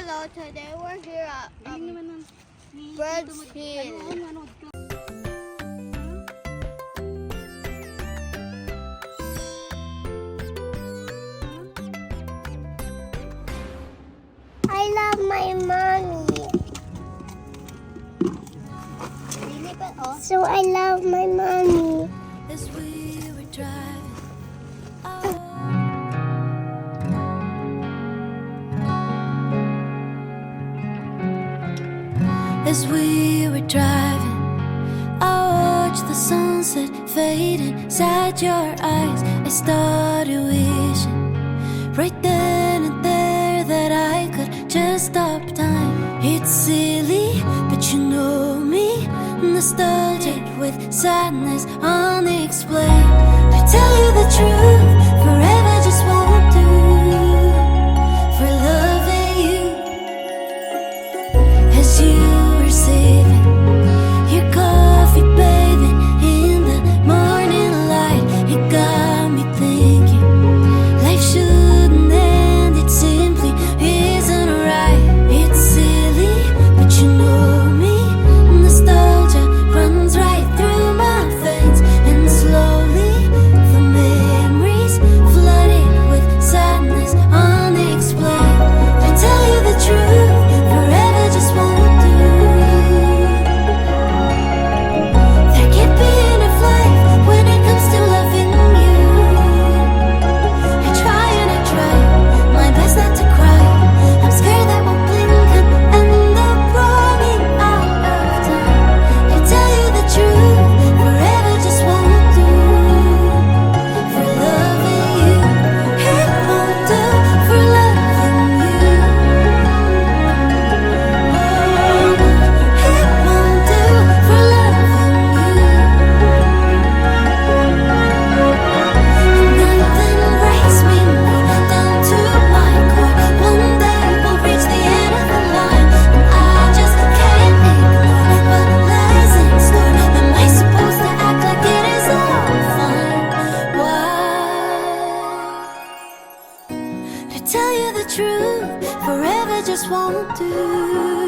Hello, today we're here at Bird's Hill. I love my mommy. So I love my mommy. As we were driving, as we were driving, I watched the sunset fade inside your eyes. I started wishing right then and there that I could just stop time. It's silly, but you know me, nostalgic with sadness unexplained. To tell you the truth, forever just won't do for loving you. As you were saving your coffee, bathing in the morning light, it got me thinking life shouldn't end, it simply isn't right. It's silly, but you know me, nostalgia runs right through my veins, and slowly the memories flooded with sadness unexplained. To tell you the truth, forever just won't do. There can't be enough life when it comes to loving you. I try and I try my best not to cry. I'm scared that we'll blink and end up running out of time. To tell you the truth, forever just won't do for loving you. It won't do for loving you. It won't do for loving you. Nothing breaks me more down to my core. One day we'll reach the end of the line, and I just can't ignore what lies in store. Am I supposed to act like it is all fine? Why? To tell you the truth, forever just won't do.